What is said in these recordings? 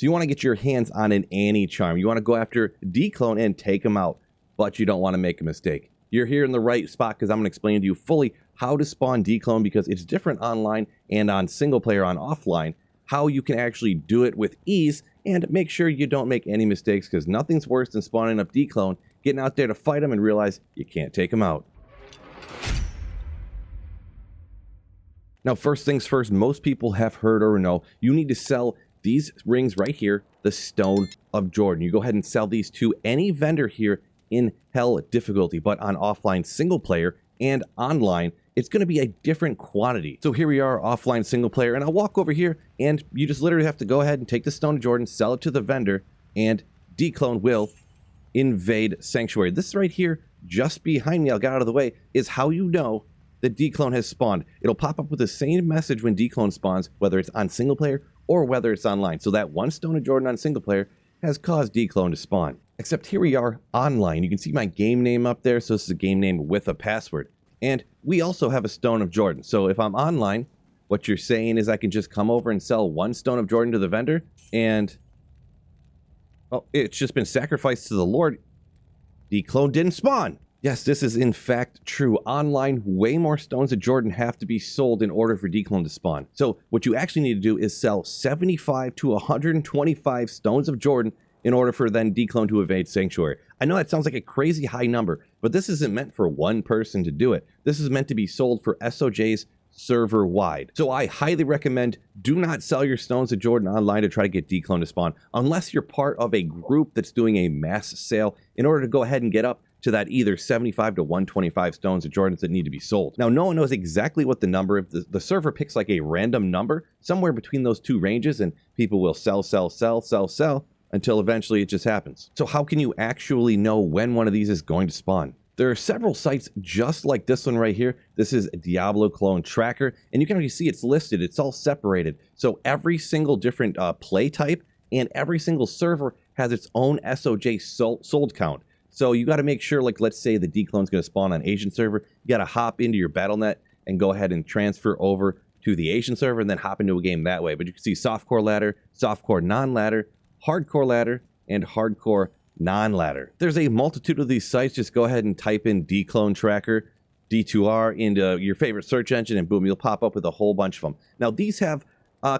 So you want to get your hands on an Annie charm. You want to go after Declone and take him out, but you don't want to make a mistake. You're here in the right spot because I'm going to explain to you fully how to spawn Declone, because it's different online and on single player on offline, how you can actually do it with ease and make sure you don't make any mistakes, because nothing's worse than spawning up Declone, getting out there to fight him and realize you can't take him out. Now, first things first, most people have heard or know you need to sell these rings right here, the Stone of Jordan. You go ahead and sell these to any vendor here in Hell difficulty, but on offline single player and online, it's going to be a different quantity. So here we are, offline single player, and I'll walk over here, and you just literally have to go ahead and take the Stone of Jordan, sell it to the vendor, and Declone will invade Sanctuary. This right here, just behind me, I'll get out of the way, is how you know that Declone has spawned. It'll pop up with the same message when Declone spawns, whether it's on single player or whether it's online. So that one Stone of Jordan on single player has caused Declone to spawn. Except here we are online. You can see my game name up there. So this is a game name with a password. And we also have a Stone of Jordan. So if I'm online, what you're saying is I can just come over and sell one Stone of Jordan to the vendor, and oh, it's just been sacrificed to the Lord. Declone didn't spawn. Yes, this is in fact true. Online, way more Stones of Jordan have to be sold in order for Declone to spawn. So what you actually need to do is sell 75 to 125 Stones of Jordan in order for then Declone to evade Sanctuary. I know that sounds like a crazy high number, but this isn't meant for one person to do it. This is meant to be sold for SOJs server wide. So I highly recommend do not sell your Stones of Jordan online to try to get Declone to spawn, unless you're part of a group that's doing a mass sale in order to go ahead and get up to that either 75 to 125 Stones of Jordans that need to be sold. Now, no one knows exactly what the number of the server picks like a random number somewhere between those two ranges, and people will sell until eventually it just happens. So how can you actually know when one of these is going to spawn? There are several sites just like this one right here. This is Diablo clone tracker, and you can already see it's listed. It's all separated. So every single different play type and every single server has its own SOJ sold count. So you got to make sure, like, let's say the Declone's going to spawn on Asian server. You got to hop into your BattleNet and go ahead and transfer over to the Asian server and then hop into a game that way. But you can see softcore ladder, softcore non-ladder, hardcore ladder, and hardcore non-ladder. There's a multitude of these sites. Just go ahead and type in Declone Tracker, D2R, into your favorite search engine, and boom, you'll pop up with a whole bunch of them. Now, these have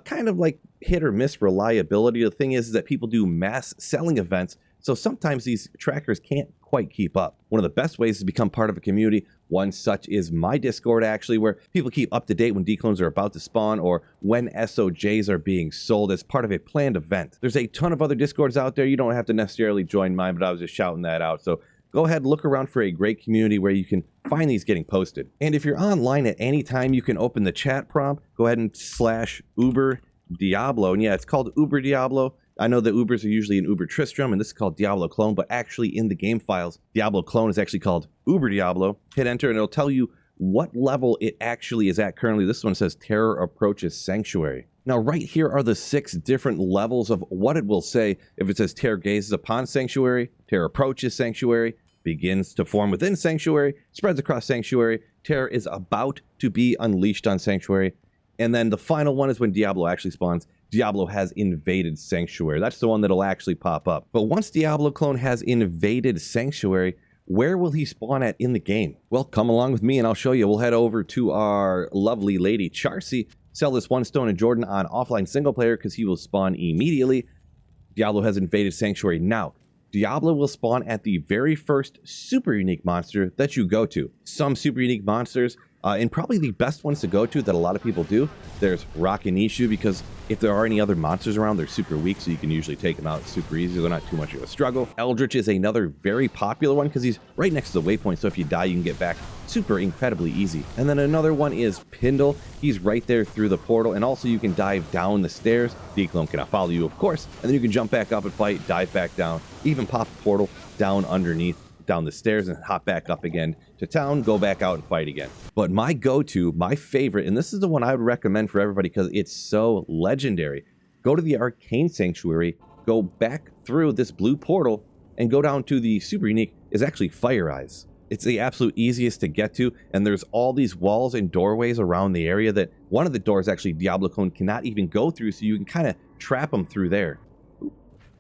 kind of like hit or miss reliability. The thing is that people do mass selling events, so sometimes these trackers can't quite keep up. One of the best ways is to become part of a community. One such is my Discord, actually, where people keep up to date when Declones are about to spawn or when SOJs are being sold as part of a planned event. There's a ton of other Discords out there. You don't have to necessarily join mine, but I was just shouting that out. So go ahead, look around for a great community where you can find these getting posted. And if you're online at any time, you can open the chat prompt, go ahead and /Uber Diablo. And yeah, it's called Uber Diablo. I know that Ubers are usually an Uber Tristram, and this is called Diablo Clone, but actually in the game files, Diablo Clone is actually called Uber Diablo. Hit enter, and it'll tell you what level it actually is at currently. This one says Terror Approaches Sanctuary. Now, right here are the 6 different levels of what it will say. If it says Terror Gazes Upon Sanctuary, Terror Approaches Sanctuary, Begins to Form Within Sanctuary, Spreads Across Sanctuary, Terror is About to Be Unleashed on Sanctuary, and then the final one is when Diablo actually spawns. Diablo has invaded Sanctuary. That's the one that'll actually pop up. But once Diablo Clone has invaded Sanctuary, where will he spawn at in the game? Well, come along with me and I'll show you. We'll head over to our lovely lady Charcy, sell this one Stone of Jordan on offline single player because he will spawn immediately. Diablo has invaded Sanctuary. Now, Diablo will spawn at the very first super unique monster that you go to. Some super unique monsters, and probably the best ones to go to that a lot of people do, there's Rakanishu, because if there are any other monsters around, they're super weak, so you can usually take them out super easy. They're not too much of a struggle. Eldritch is another very popular one because he's right next to the waypoint, so if you die, you can get back super incredibly easy. And then another one is Pindle. He's right there through the portal, and also you can dive down the stairs. Declone cannot follow you, of course, and then you can jump back up and fight, dive back down, even pop a portal down underneath, down the stairs, and hop back up again to town, go back out and fight again. But my go-to, my favorite, and this is the one I would recommend for everybody because it's so legendary, go to the Arcane Sanctuary, go back through this blue portal, and go down to the super unique, is actually Fire Eyes. It's the absolute easiest to get to, and there's all these walls and doorways around the area that one of the doors actually Diablo Clone cannot even go through, so you can kind of trap them through there.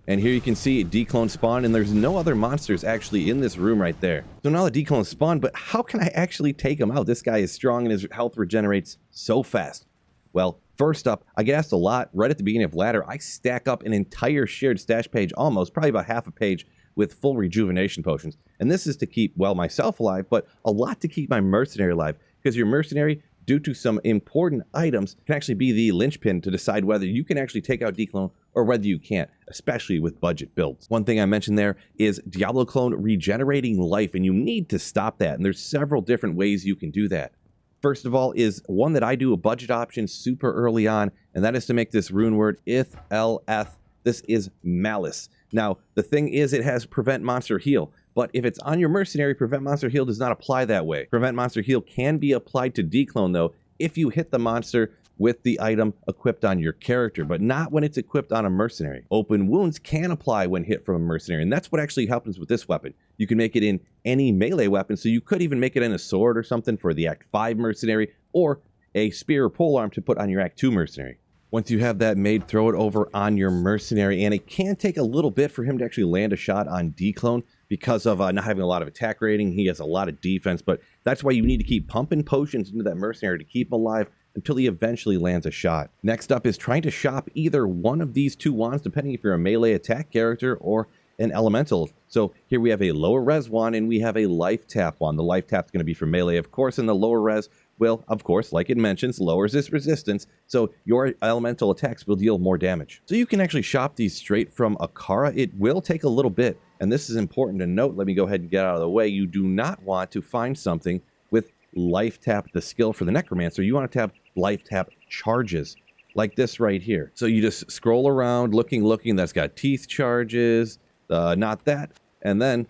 And here you can see declone spawn, and there's no other monsters actually in this room right there. So now the declone spawn, but how can I actually take him out? This guy is strong and his health regenerates so fast. Well, first up, I get asked a lot right at the beginning of ladder. I stack up an entire shared stash page, almost, probably about half a page, with full rejuvenation potions. And this is to keep, well, myself alive, but a lot to keep my mercenary alive, because your mercenary, due to some important items, can actually be the linchpin to decide whether you can actually take out declone or whether you can't, especially with budget builds. One thing I mentioned there is Diablo clone regenerating life, and you need to stop that. And there's several different ways you can do that. First of all is one that I do a budget option super early on, and that is to make this rune word IF-LF. This is Malice. Now, the thing is it has prevent monster heal. But if it's on your mercenary, Prevent Monster Heal does not apply that way. Prevent Monster Heal can be applied to declone, though, if you hit the monster with the item equipped on your character, but not when it's equipped on a mercenary. Open Wounds can apply when hit from a mercenary, and that's what actually happens with this weapon. You can make it in any melee weapon, so you could even make it in a sword or something for the Act 5 mercenary, or a spear or polearm to put on your Act 2 mercenary. Once you have that made, throw it over on your mercenary, and it can take a little bit for him to actually land a shot on declone because of not having a lot of attack rating. He has a lot of defense, but that's why you need to keep pumping potions into that mercenary to keep him alive until he eventually lands a shot. Next up is trying to shop either one of these two wands, depending if you're a melee attack character or an elemental. So here we have a lower res wand and we have a life tap wand. The life tap is going to be for melee, of course, and the lower res will, of course, like it mentions, lowers its resistance, so your elemental attacks will deal more damage. So you can actually shop these straight from Akara. It will take a little bit, and this is important to note. Let me go ahead and get out of the way. You do not want to find something with life tap, the skill for the necromancer. You want to tap life tap charges, like this right here. So you just scroll around, looking, that's got teeth charges, not that, and then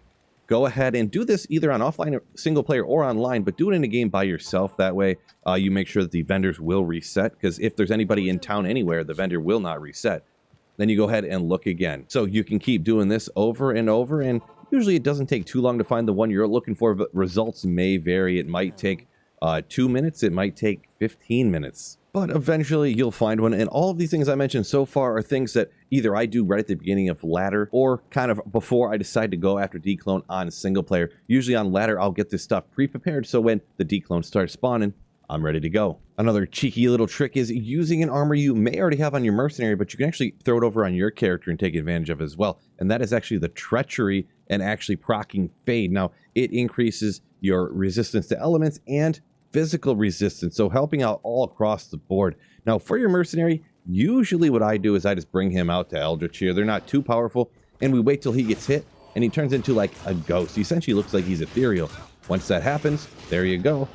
go ahead and do this either on offline single player or online, but do it in a game by yourself. That way you make sure that the vendors will reset, because if there's anybody in town anywhere, the vendor will not reset. Then you go ahead and look again. So you can keep doing this over and over, and usually it doesn't take too long to find the one you're looking for, but results may vary. It might take 2 minutes, it might take 15 minutes. But eventually you'll find one, and all of these things I mentioned so far are things that either I do right at the beginning of ladder or kind of before I decide to go after declone on single player. Usually on ladder I'll get this stuff pre-prepared, so when the declone starts spawning, I'm ready to go. Another cheeky little trick is using an armor you may already have on your mercenary, but you can actually throw it over on your character and take advantage of it as well. And that is actually the treachery and actually proccing fade. Now, it increases your resistance to elements and physical resistance, so helping out all across the board. Now, for your mercenary, usually what I do is I just bring him out to Eldritch here. They're not too powerful, and we wait till he gets hit, and he turns into like a ghost. He essentially looks like he's ethereal. Once that happens, there you go.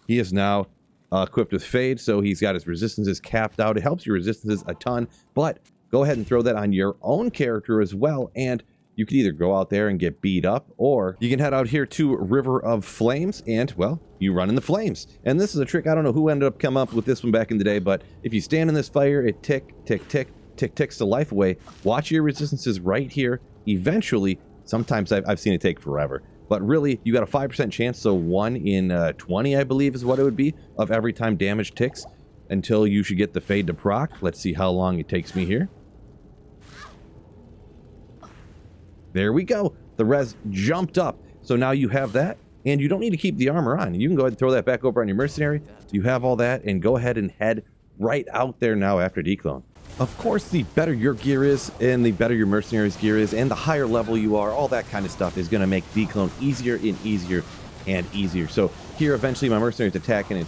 He is now equipped with Fade, so he's got his resistances capped out. It helps your resistances a ton, but go ahead and throw that on your own character as well, and you can either go out there and get beat up, or you can head out here to River of Flames, and, well, you run in the flames. And this is a trick, I don't know who ended up coming up with this one back in the day, but if you stand in this fire, it ticks the life away. Watch your resistances right here. Eventually, sometimes I've seen it take forever, but really, you got a 5% chance, so 1 in 20, I believe, is what it would be, of every time damage ticks, until you should get the Fade to proc. Let's see how long it takes me here. There we go. The res jumped up. So now you have that, and you don't need to keep the armor on. You can go ahead and throw that back over on your mercenary. You have all that, and go ahead and head right out there now after declone. Of course, the better your gear is, and the better your mercenary's gear is, and the higher level you are, all that kind of stuff is going to make declone easier and easier and easier. So here, eventually, my mercenary's attacking.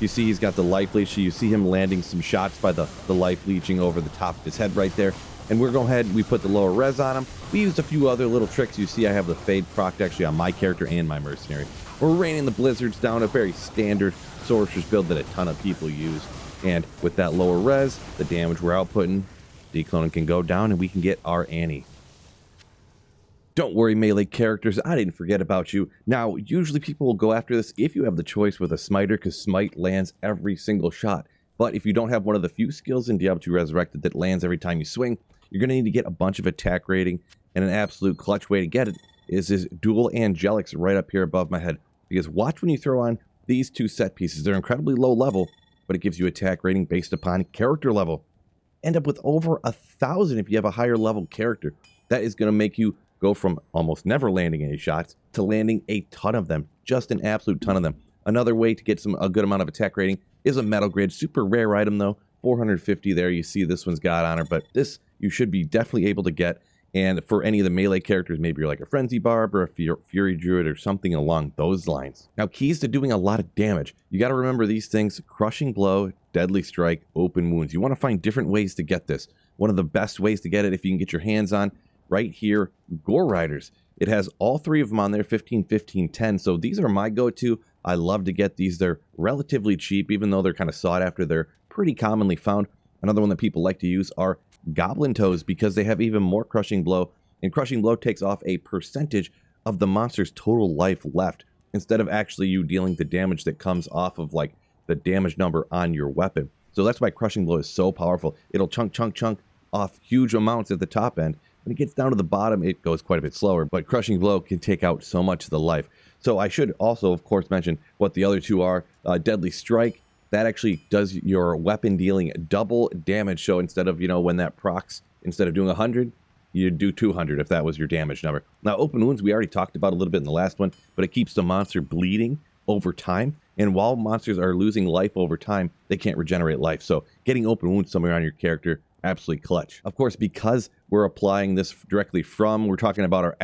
You see he's got the life leech, so you see him landing some shots by the life leeching over the top of his head right there. And we're going ahead, we put the lower res on him. We used a few other little tricks. You see I have the Fade procced actually on my character and my mercenary. We're raining the blizzards down, a very standard sorcerer's build that a ton of people use. And with that lower res, the damage we're outputting, decloning can go down and we can get our Annie. Don't worry, melee characters, I didn't forget about you. Now, usually people will go after this if you have the choice with a smiter, because smite lands every single shot. But if you don't have one of the few skills in Diablo 2 Resurrected that lands every time you swing, you're going to need to get a bunch of attack rating, and an absolute clutch way to get it is this dual angelics right up here above my head. Because watch when you throw on these two set pieces. They're incredibly low level, but it gives you attack rating based upon character level. end up with over 1,000 if you have a higher level character. That is going to make you go from almost never landing any shots to landing a ton of them, just an absolute ton of them. Another way to get a good amount of attack rating is a metal grid. Super rare item though, 450 there. You see this one's got honor, but this you should be definitely able to get. And for any of the melee characters, maybe you're like a Frenzy Barb or a Fury Druid or something along those lines. Now, keys to doing a lot of damage. You got to remember these things: Crushing Blow, Deadly Strike, Open Wounds. You want to find different ways to get this. One of the best ways to get it, if you can get your hands on, right here, Gore Riders. It has all three of them on there, 15, 15, 10. So these are my go-to. I love to get these. They're relatively cheap, even though they're kind of sought after. They're pretty commonly found. Another one that people like to use are Goblin Toes, because they have even more Crushing Blow, and Crushing Blow takes off a percentage of the monster's total life left, instead of actually you dealing the damage that comes off of like the damage number on your weapon. So that's why Crushing Blow is so powerful. It'll chunk off huge amounts at the top end. When it gets down to the bottom, it goes quite a bit slower, but Crushing Blow can take out so much of the life. So I should also, of course, mention what the other two are. Deadly Strike, that actually does your weapon dealing double damage. So instead of, when that procs, instead of doing 100, you do 200 if that was your damage number. Now, Open Wounds, we already talked about a little bit in the last one, but it keeps the monster bleeding over time. And while monsters are losing life over time, they can't regenerate life. So getting Open Wounds somewhere on your character, absolutely clutch. Of course, because we're applying this directly from, we're talking about our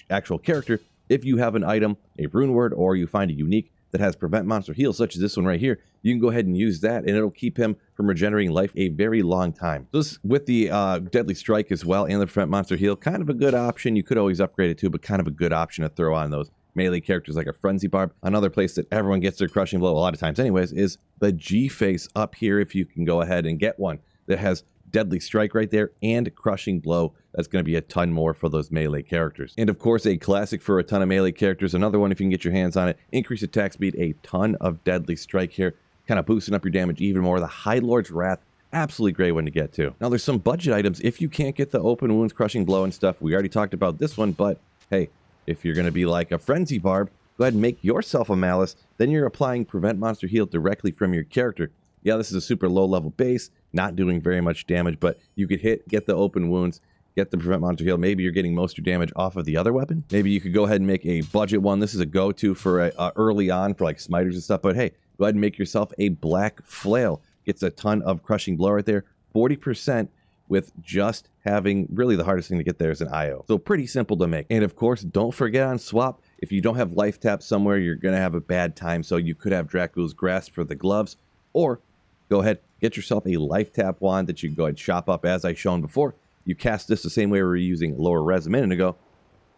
actual character. If you have an item, a rune word, or you find a unique that has prevent monster heal, such as this one right here, you can go ahead and use that, and it'll keep him from regenerating life a very long time. This, with the Deadly Strike as well, and the prevent monster heal, kind of a good option. You could always upgrade it too, but kind of a good option to throw on those melee characters like a Frenzy Barb. Another place that everyone gets their Crushing Blow a lot of times anyways is the G-Face up here. If you can go ahead and get one that has Deadly Strike right there and Crushing Blow, that's going to be a ton more for those melee characters. And of course, a classic for a ton of melee characters, another one if you can get your hands on it, increase attack speed, a ton of Deadly Strike here, kind of boosting up your damage even more. The High Lord's Wrath, absolutely great one to get to. Now there's some budget items if you can't get the Open Wounds, Crushing Blow and stuff. We already talked about this one, but hey, if you're going to be like a Frenzy Barb, go ahead and make yourself a Malice. Then you're applying Prevent Monster Heal directly from your character. Yeah, this is a super low level base, not doing very much damage, but you could get the Open Wounds, get the Prevent Monster Heal. Maybe you're getting most of your damage off of the other weapon. Maybe you could go ahead and make a budget one. This is a go-to for early on for like smiters and stuff, but hey, go ahead and make yourself a Black Flail. Gets a ton of Crushing Blow right there, 40% with just having, really the hardest thing to get there is an IO. So pretty simple to make. And of course, don't forget on swap, if you don't have life tap somewhere, you're going to have a bad time. So you could have Dracula's Grasp for the gloves, or go ahead, get yourself a life tap wand that you can go ahead and shop up as I shown before. You cast this the same way we were using lower res a minute ago,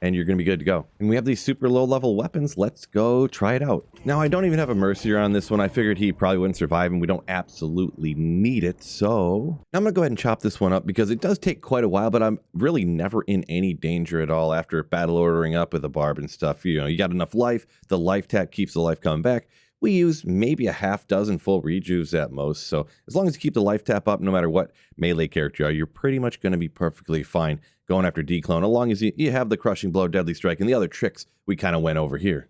and you're going to be good to go. And we have these super low level weapons. Let's go try it out. Now, I don't even have a Mercier on this one. I figured he probably wouldn't survive, and we don't absolutely need it. So now I'm going to go ahead and chop this one up because it does take quite a while, but I'm really never in any danger at all after battle ordering up with a barb and stuff. You got enough life. The life tap keeps the life coming back. We use maybe a half dozen full rejuves at most, so as long as you keep the life tap up, no matter what melee character you are, you're pretty much going to be perfectly fine going after Declone, as long as you have the Crushing Blow, Deadly Strike, and the other tricks we kind of went over here.